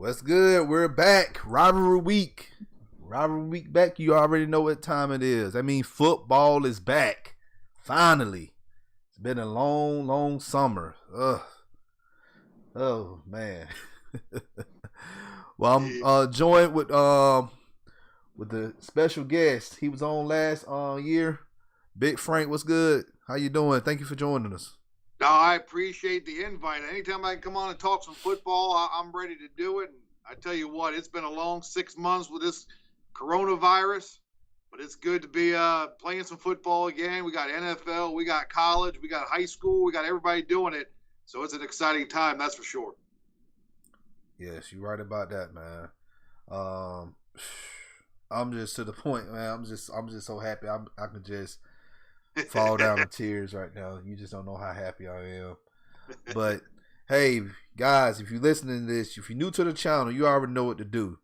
What's good? We're back. Rivalry week. Rivalry week back. You already know what time it is. I mean, football is back. Finally. It's been a long, long summer. Ugh. Oh, man. Well, I'm joined with the special guest. He was on last year. Big Frank, what's good? How you doing? Thank you for joining us. No, I appreciate the invite. Anytime I can come on and talk some football, I'm ready to do it. And I tell you what, it's been a long 6 months with this coronavirus, but it's good to be playing some football again. We got NFL, we got college, we got high school, we got everybody doing it. So it's an exciting time, that's for sure. Yes, you're right about that, man. I'm just to the point, man. I'm just so happy. I can just fall down in tears right now. You just don't know how happy I am. But hey, guys, if you're listening to this, if you're new to the channel, you already know what to do.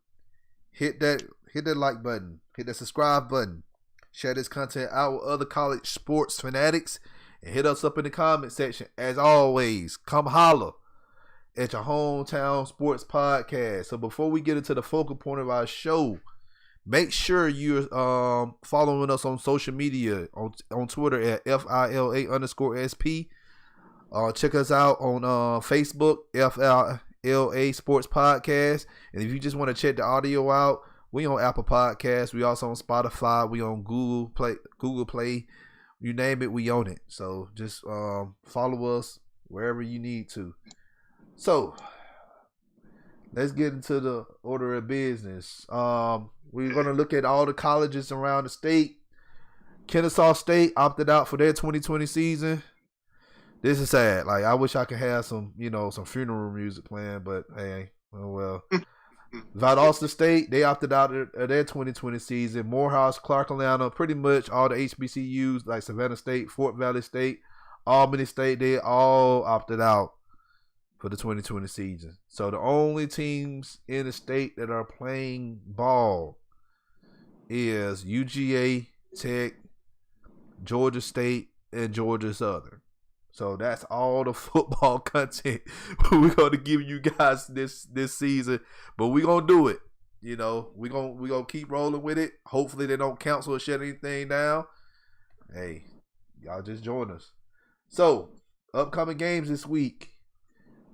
Hit that like button, hit that subscribe button, share this content out with other college sports fanatics, and hit us up in the comment section. As always, come holla at your hometown sports podcast. So before we get into the focal point of our show, make sure you're following us on social media, on Twitter at FILA_SP. Check us out on Facebook, FILA Sports Podcast. And if you just want to check the audio out, we on Apple Podcasts. We also on Spotify. We on Google Play. You name it, we own it. So just follow us wherever you need to. So let's get into the order of business. We're going to look at all the colleges around the state. Kennesaw State opted out for their 2020 season. This is sad. Like, I wish I could have some funeral music playing, but hey, oh well. Valdosta State, they opted out of their 2020 season. Morehouse, Clark Atlanta, pretty much all the HBCUs like Savannah State, Fort Valley State, Albany State, they all opted out for the 2020 season. So the only teams in the state that are playing ball is UGA, Tech, Georgia State, and Georgia Southern. So that's all the football content we're going to give you guys this season. But we're going to do it. You know, we're going to keep rolling with it. Hopefully they don't cancel or shut anything down. Hey, y'all just join us. So, upcoming games this week.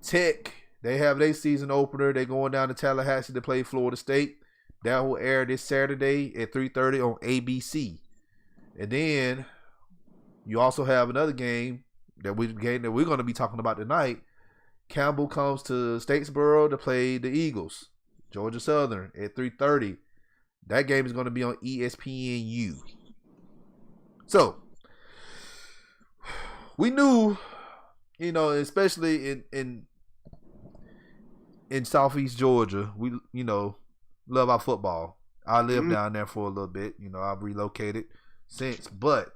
Tech, they have their season opener. They're going down to Tallahassee to play Florida State. That will air this Saturday at 3:30 on ABC. And then you also have another game that we're going to be talking about tonight. Campbell comes to Statesboro to play the Eagles, Georgia Southern, at 3:30. That game is going to be on ESPNU. So we knew, especially in Southeast Georgia, we love our football. I lived down there for a little bit. I've relocated since, but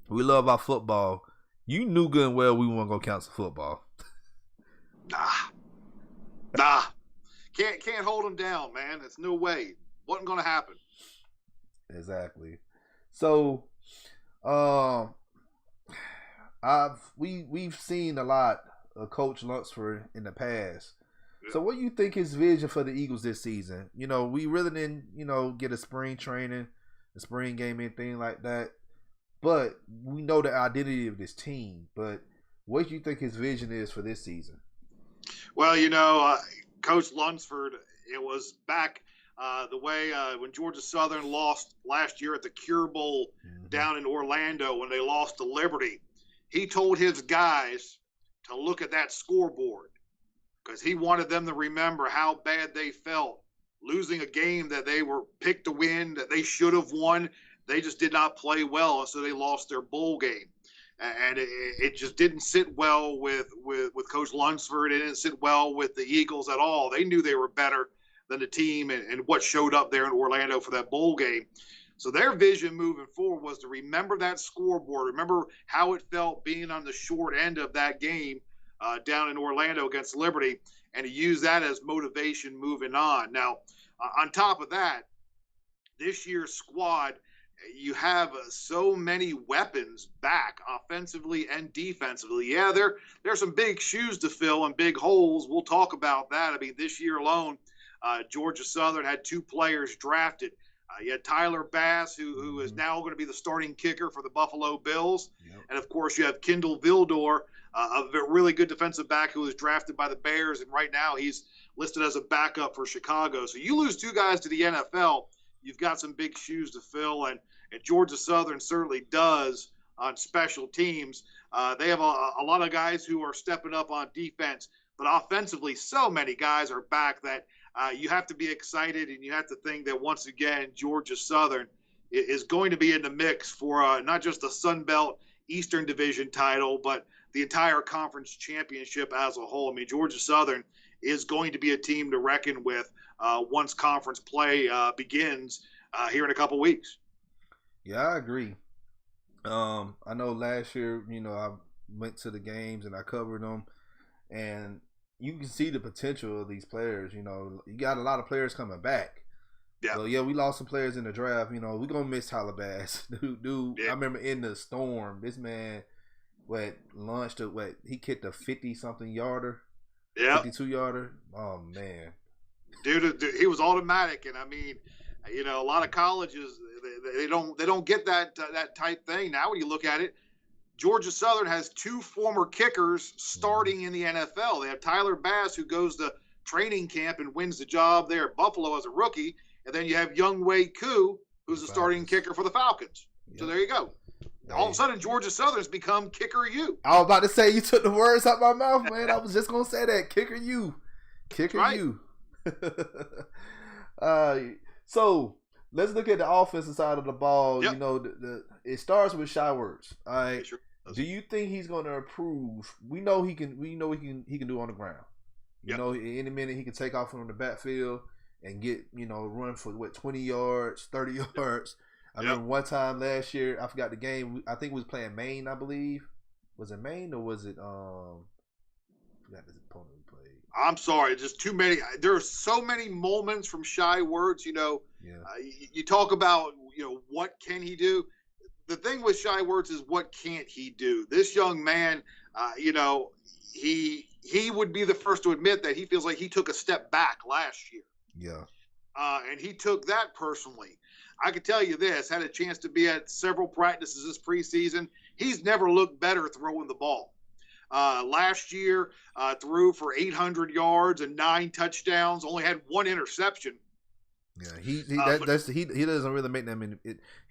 we love our football. You knew good and well we weren't gonna cancel football. Nah. Can't hold them down, man. There's no way. Wasn't gonna happen. Exactly. So, we've seen a lot of Coach Lunsford in the past. So what do you think his vision for the Eagles this season? We really didn't, get a spring training, a spring game, anything like that. But we know the identity of this team. But what do you think his vision is for this season? Well, Coach Lunsford, it was back the way when Georgia Southern lost last year at the Cure Bowl down in Orlando when they lost to Liberty. He told his guys to look at that scoreboard because he wanted them to remember how bad they felt losing a game that they were picked to win, that they should have won. They just did not play well, so they lost their bowl game. And it just didn't sit well with Coach Lunsford. It didn't sit well with the Eagles at all. They knew they were better than the team and what showed up there in Orlando for that bowl game. So their vision moving forward was to remember that scoreboard, remember how it felt being on the short end of that game down in Orlando against Liberty, and to use that as motivation moving on. Now, on top of that, this year's squad, you have so many weapons back offensively and defensively. Yeah, there's some big shoes to fill and big holes. We'll talk about that. I mean, this year alone, Georgia Southern had 2 players drafted. You had Tyler Bass, who is now going to be the starting kicker for the Buffalo Bills. Yep. And, of course, you have Kendall Vildor, a really good defensive back who was drafted by the Bears, and right now he's listed as a backup for Chicago. So you lose 2 guys to the NFL, you've got some big shoes to fill, and Georgia Southern certainly does on special teams. They have a lot of guys who are stepping up on defense, but offensively, so many guys are back that you have to be excited, and you have to think that once again, Georgia Southern is going to be in the mix for not just the Sun Belt Eastern Division title, but the entire conference championship as a whole. I mean, Georgia Southern is going to be a team to reckon with once conference play begins here in a couple weeks. Yeah, I agree. I know last year, I went to the games and I covered them, and you can see the potential of these players. You got a lot of players coming back. Yeah. So, we lost some players in the draft. We're going to miss Tyler Bass. Dude, yeah. I remember in the storm, this man, he kicked a 50-something yarder. Yeah. 52-yarder. Oh, man. Dude, he was automatic. And, I mean, a lot of colleges, they don't get that type thing. Now when you look at it, Georgia Southern has 2 former kickers starting in the NFL. They have Tyler Bass, who goes to training camp and wins the job there at Buffalo as a rookie. And then you have Young Wei Koo, who's the starting kicker for the Falcons. Yep. So there you go. All of a sudden, Georgia Southern's become Kicker U. I was about to say, you took the words out my mouth, man. I was just going to say that. Kicker U. Kicker U. So let's look at the offensive side of the ball. Yep. It starts with Shy Words. All right. Sure. Do you think he's going to improve? We know he can do on the ground. Any minute he can take off from the backfield and get, run for 20 yards, 30 yards. I remember one time last year, I forgot the game. I think we was playing Maine, I believe. Was it Maine or was it I forgot the opponent we played. I'm sorry, just too many. There are so many moments from Shy Words. You talk about what can he do. The thing with Shy Words is what can't he do. This young man, he would be the first to admit that he feels like he took a step back last year. Yeah. And he took that personally. I can tell you this, had a chance to be at several practices this preseason. He's never looked better throwing the ball. Last year, threw for 800 yards and 9 touchdowns, only had 1 interception. Yeah, he doesn't really make that many.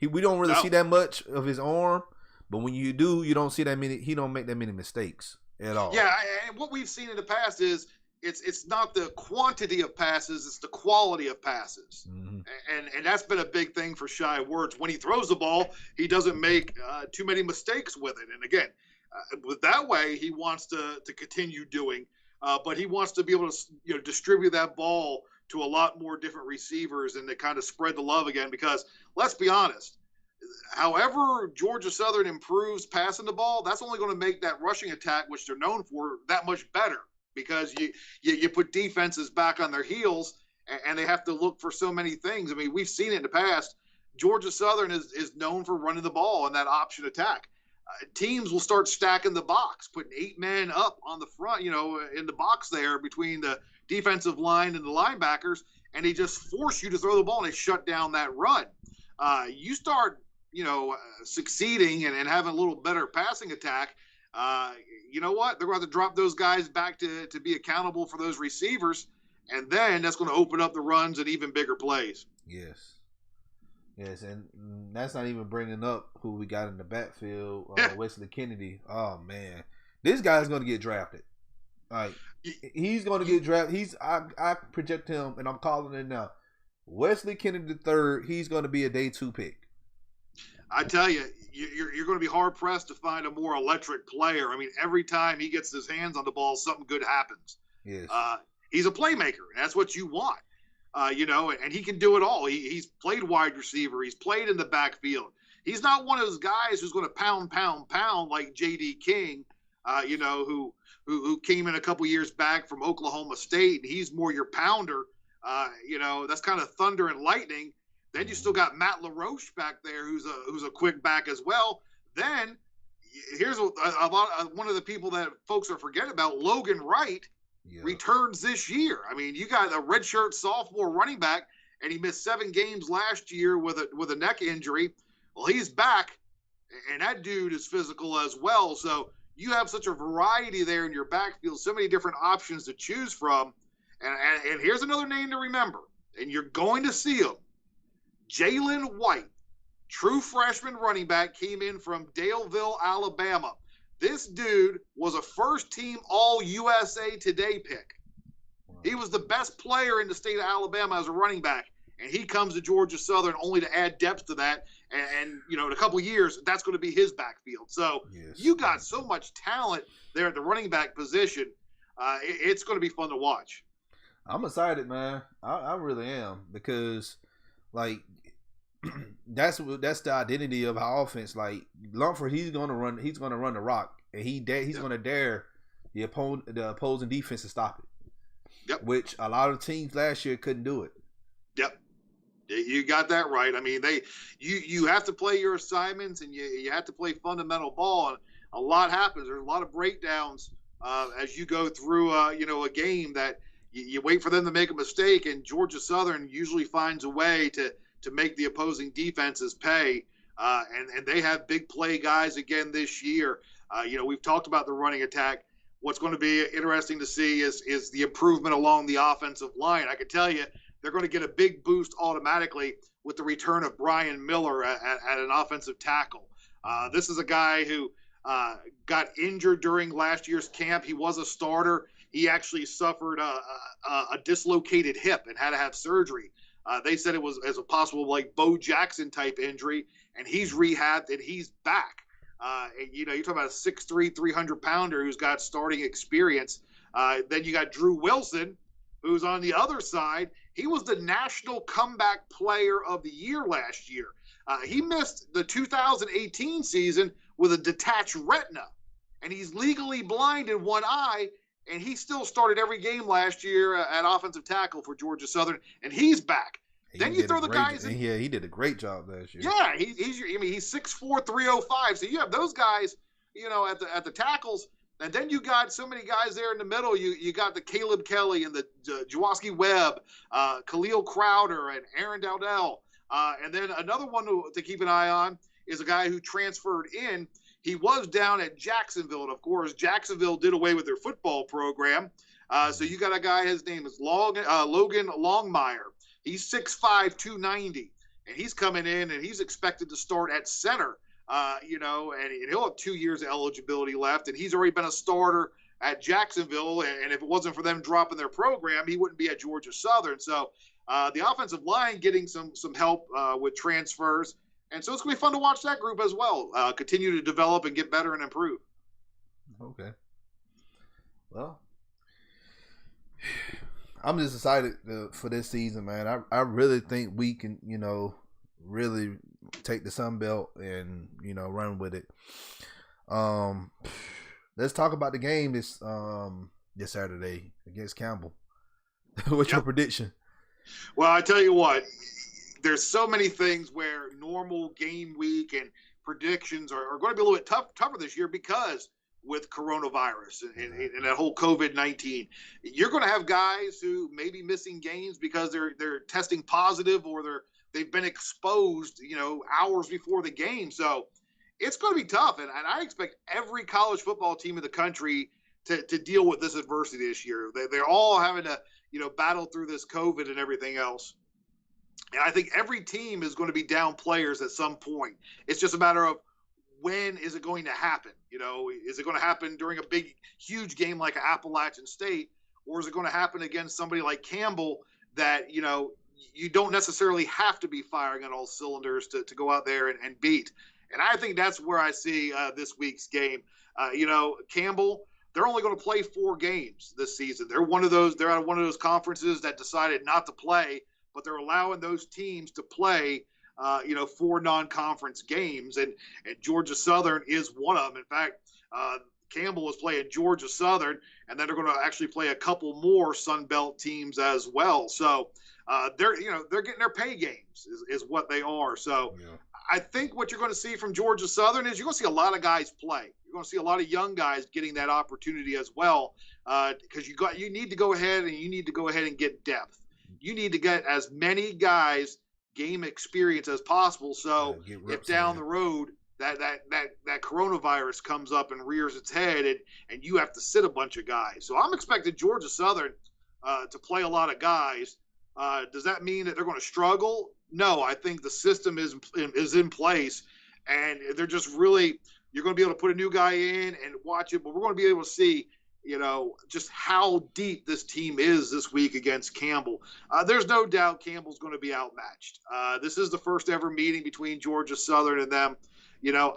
We don't really see that much of his arm, but when you do, you don't see that many. He don't make that many mistakes at all. Yeah, and what we've seen in the past is it's not the quantity of passes, it's the quality of passes. Mm-hmm. And that's been a big thing for Shy Words. When he throws the ball, he doesn't make too many mistakes with it. And again, with that way, he wants to continue doing, but he wants to be able to distribute that ball to a lot more different receivers and to kind of spread the love again. Because let's be honest, however Georgia Southern improves passing the ball, that's only going to make that rushing attack, which they're known for, that much better. Because you put defenses back on their heels, and they have to look for so many things. I mean, we've seen it in the past. Georgia Southern is known for running the ball and that option attack. Teams will start stacking the box, putting 8 men up on the front, in the box there between the defensive line and the linebackers, and they just force you to throw the ball and they shut down that run. You start, succeeding and having a little better passing attack. You know what? They're going to have to drop those guys back to be accountable for those receivers, and then that's going to open up the runs and even bigger plays. Yes, and that's not even bringing up who we got in the backfield, Wesley Kennedy. Oh, man. This guy's going to get drafted. He's going to get drafted. I project him, and I'm calling it now. Wesley Kennedy III, he's going to be a day 2 pick. I tell you, you're going to be hard-pressed to find a more electric player. I mean, every time he gets his hands on the ball, something good happens. Yes. He's a playmaker, and that's what you want. And he can do it all. He's played wide receiver. He's played in the backfield. He's not one of those guys who's going to pound like J.D. King, who came in a couple years back from Oklahoma State. And he's more your pounder. That's kind of thunder and lightning. Then you still got Matt LaRoche back there, who's a quick back as well. Then here's one of the people that folks are forgetting about, Logan Wright. returns this year. I mean, you got a redshirt sophomore running back, and he missed 7 games last year with a neck injury. Well, he's back, and that dude is physical as well. So you have such a variety there in your backfield, so many different options to choose from. And here's another name to remember, and you're going to see him. Jalen White, true freshman running back, came in from Daleville, Alabama. This dude was a first-team All-USA Today pick. He was the best player in the state of Alabama as a running back, and he comes to Georgia Southern only to add depth to that. And in a couple of years, that's going to be his backfield. So you got so much talent there at the running back position. It's going to be fun to watch. I'm excited, man. I really am, because, like, that's the identity of our offense. Like, Lumford, he's gonna run the rock, and he's gonna dare the opposing defense to stop it. Yep. Which a lot of teams last year couldn't do it. Yep. You got that right. I mean, you have to play your assignments, and you have to play fundamental ball, and a lot happens. There's a lot of breakdowns as you go through a game that you wait for them to make a mistake, and Georgia Southern usually finds a way to make the opposing defenses pay. And they have big play guys again this year. We've talked about the running attack. What's going to be interesting to see is the improvement along the offensive line. I can tell you they're going to get a big boost automatically with the return of Brian Miller at an offensive tackle. This is a guy who got injured during last year's camp. He was a starter. He actually suffered a dislocated hip and had to have surgery. They said it was as a possible like Bo Jackson type injury, and he's rehabbed and he's back. You're talking about a 6'3", 300-pounder who's got starting experience. Then you got Drew Wilson, who's on the other side. He was the National Comeback Player of the Year last year. He missed the 2018 season with a detached retina, and he's legally blind in one eye, and he still started every game last year at offensive tackle for Georgia Southern, and he's back. Then you throw the guys in. Yeah, he did a great job last year. Yeah, he's 6'4", 305. So you have those guys, at the tackles, and then you got so many guys there in the middle. You got the Caleb Kelly and the Jaworski Webb, Khalil Crowder, and Aaron Dowdell. And then another one to keep an eye on is a guy who transferred in. He was down at Jacksonville, and of course, Jacksonville did away with their football program. So you got a guy, his name is Logan Longmire. He's 6'5", 290, and he's coming in, and he's expected to start at center, and he'll have 2 years of eligibility left, and he's already been a starter at Jacksonville, and if it wasn't for them dropping their program, he wouldn't be at Georgia Southern. So the offensive line getting some help with transfers, and so it's going to be fun to watch that group as well, continue to develop and get better and improve. Okay. Well, I'm just excited for this season, man. I really think we can, really take the Sun Belt and, run with it. Let's talk about the game this Saturday against Campbell. What's your prediction? Well, I tell you what, there's so many things where normal game week and predictions are going to be a little bit tougher this year because with coronavirus and that whole COVID-19, you're going to have guys who may be missing games because they're testing positive or they've been exposed, hours before the game. So it's going to be tough. And I expect every college football team in the country to deal with this adversity this year. They're all having to, battle through this COVID and everything else. And I think every team is going to be down players at some point. It's just a matter of when is it going to happen? Is it going to happen during a big, huge game like Appalachian State, or is it going to happen against somebody like Campbell that, you don't necessarily have to be firing on all cylinders to go out there and beat? And I think that's where I see this week's game. Campbell, they're only going to play 4 games this season. They're they're out of one of those conferences that decided not to play, but they're allowing those teams to play 4 non-conference games, and Georgia Southern is one of them. In fact, Campbell is playing Georgia Southern, and then they're going to actually play a couple more Sun Belt teams as well. So they're getting their pay games is what they are. So yeah. I think what you're going to see from Georgia Southern is you're going to see a lot of guys play. You're going to see a lot of young guys getting that opportunity as well, because you need to go ahead and get depth. You need to get as many guys game experience as possible. So if down the road that coronavirus comes up and rears its head, and you have to sit a bunch of guys. So I'm expecting Georgia Southern to play a lot of guys. Does that mean that they're going to struggle? No, I think the system is in place, and they're just really, you're going to be able to put a new guy in and watch it, but we're going to be able to see, just how deep this team is this week against Campbell. There's no doubt Campbell's going to be outmatched. This is the first ever meeting between Georgia Southern and them.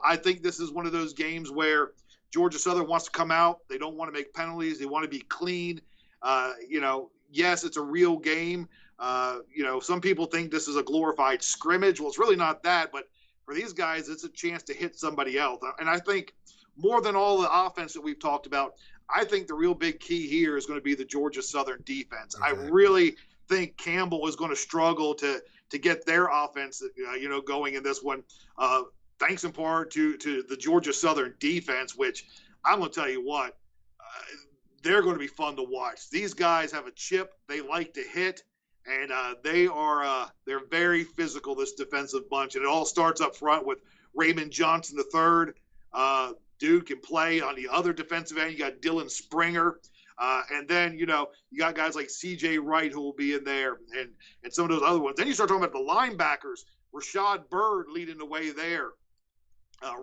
I think this is one of those games where Georgia Southern wants to come out. They don't want to make penalties. They want to be clean. Yes, it's a real game. Some people think this is a glorified scrimmage. Well, it's really not that, but for these guys, it's a chance to hit somebody else. And I think more than all the offense that we've talked about, I think the real big key here is going to be the Georgia Southern defense. Exactly. I really think Campbell is going to struggle to get their offense, going in this one. Thanks in part to the Georgia Southern defense, which I'm going to tell you what, they're going to be fun to watch. These guys have a chip. They like to hit, and they're very physical, this defensive bunch. And it all starts up front with Raymond Johnson III. Dude can play on the other defensive end. You got Dylan Springer. And then, you got guys like C.J. Wright who will be in there and some of those other ones. Then you start talking about the linebackers. Rashad Bird leading the way there.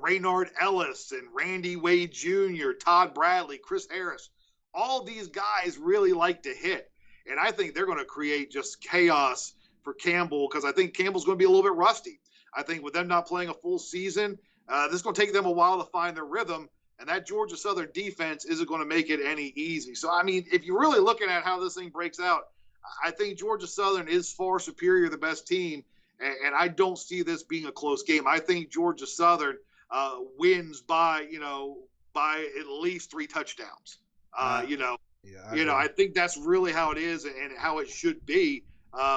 Raynard Ellis and Randy Wade Jr., Todd Bradley, Chris Harris. All these guys really like to hit. And I think they're going to create just chaos for Campbell, because I think Campbell's going to be a little bit rusty. I think with them not playing a full season, this is going to take them a while to find their rhythm. And that Georgia Southern defense isn't going to make it any easy. So, I mean, if you're really looking at how this thing breaks out, I think Georgia Southern is far superior, the best team. And I don't see this being a close game. I think Georgia Southern wins by at least 3 touchdowns. I think that's really how it is and how it should be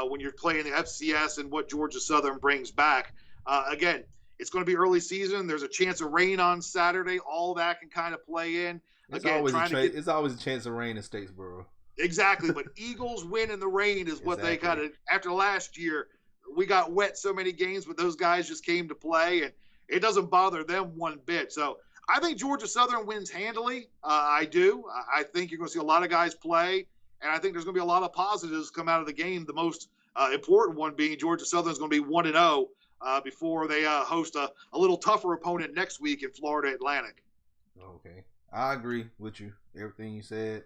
when you're playing the FCS and what Georgia Southern brings back. Again, it's going to be early season. There's a chance of rain on Saturday. All that can kind of play in. Again, it's always a chance of rain in Statesboro. Exactly, but Eagles win in the rain is what they kind of, after last year, we got wet so many games, but those guys just came to play, and it doesn't bother them one bit. So I think Georgia Southern wins handily. I do. I think you're going to see a lot of guys play, and I think there's going to be a lot of positives come out of the game. The most important one being Georgia Southern is going to be 1-0 before they host a little tougher opponent next week in Florida Atlantic. Okay. I agree with you. Everything you said.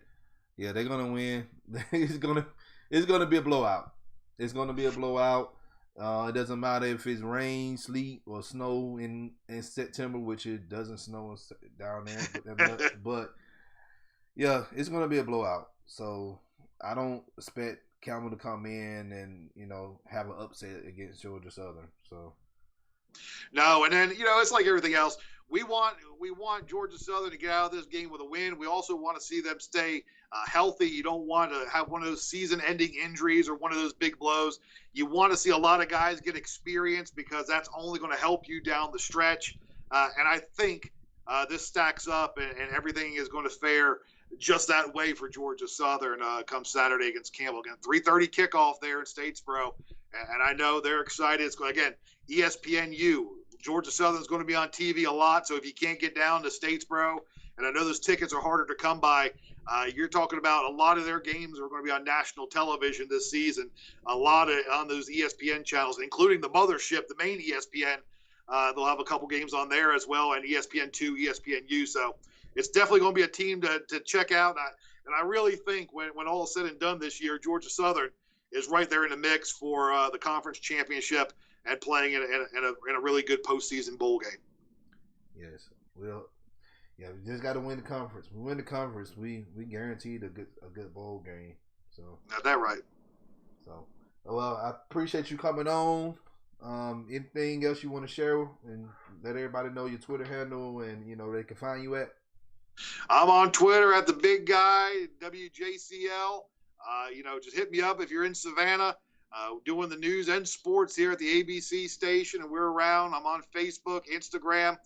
Yeah, they're going to win. It's going to be a blowout. It's going to be a blowout. It doesn't matter if it's rain, sleet, or snow in September, which it doesn't snow down there. But yeah, it's going to be a blowout. So I don't expect Campbell to come in and, have an upset against Georgia Southern. So no, and then, it's like everything else. We want Georgia Southern to get out of this game with a win. We also want to see them stay healthy. You don't want to have one of those season-ending injuries or one of those big blows. You want to see a lot of guys get experience, because that's only going to help you down the stretch. And I think this stacks up, and everything is going to fare just that way for Georgia Southern come Saturday against Campbell. Again, 3:30 kickoff there in Statesboro, and I know they're excited. It's again ESPNU. Georgia Southern is going to be on TV a lot, so if you can't get down to Statesboro, and I know those tickets are harder to come by, you're talking about a lot of their games are going to be on national television this season, a lot on those ESPN channels, including the mothership, the main ESPN. They'll have a couple games on there as well, and ESPN2, ESPNU. So it's definitely going to be a team to check out. And I really think when all is said and done this year, Georgia Southern is right there in the mix for the conference championship and playing in a really good postseason bowl game. Yes, well, yeah, we just got to win the conference. We win the conference, we guaranteed a good bowl game. So got that right. So, well, I appreciate you coming on. Anything else you want to share and let everybody know your Twitter handle and they can find you at? I'm on Twitter at the Big Guy WJCL. Just hit me up if you're in Savannah. Doing the news and sports here at the ABC station, and we're around. I'm on Facebook, Instagram,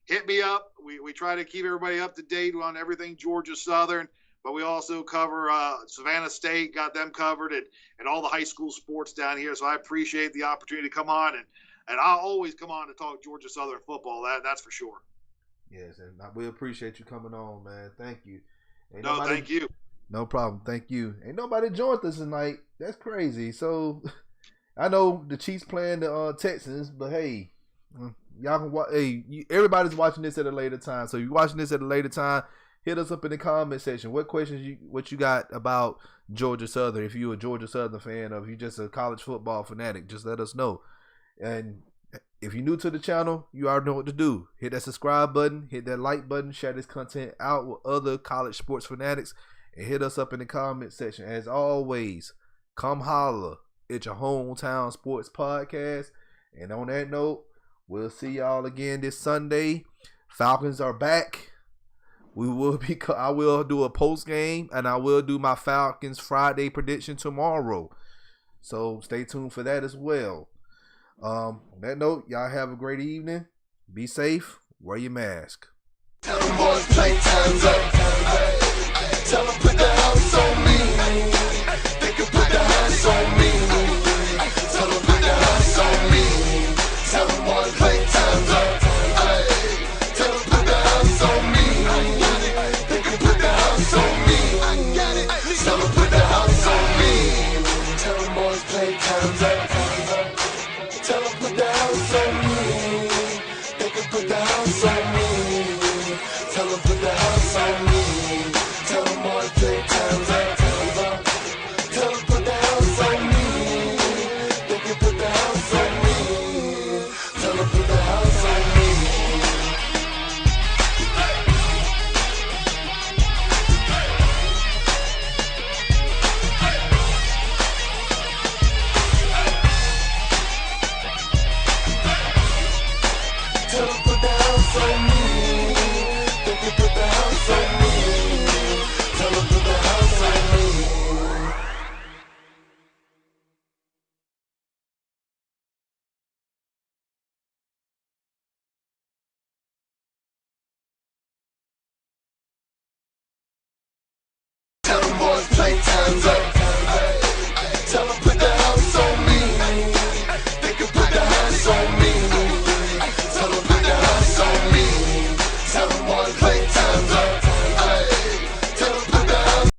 hit me up. We try to keep everybody up to date on everything Georgia Southern, but we also cover Savannah State, got them covered, and all the high school sports down here. So I appreciate the opportunity to come on, and I'll always come on to talk Georgia Southern football. That's for sure. Yes, and we appreciate you coming on, man. Thank you. Thank you. No problem. Thank you. Ain't nobody joined us tonight. That's crazy. So I know the Chiefs playing the Texans, but hey, y'all can watch. Hey, everybody's watching this at a later time. So if you're watching this at a later time, hit us up in the comment section. What questions what you got about Georgia Southern? If you're a Georgia Southern fan, or if you're just a college football fanatic, just let us know. And if you're new to the channel, you already know what to do. Hit that subscribe button, hit that like button, share this content out with other college sports fanatics, and hit us up in the comment section. As always, come holla at your hometown sports podcast. And on that note, we'll see y'all again this Sunday. Falcons are back. I will do a post game, and I will do my Falcons Friday prediction tomorrow. So stay tuned for that as well. On that note, y'all have a great evening. Be safe. Wear your mask. Tell them boys play time's up. Tell them put the house on me.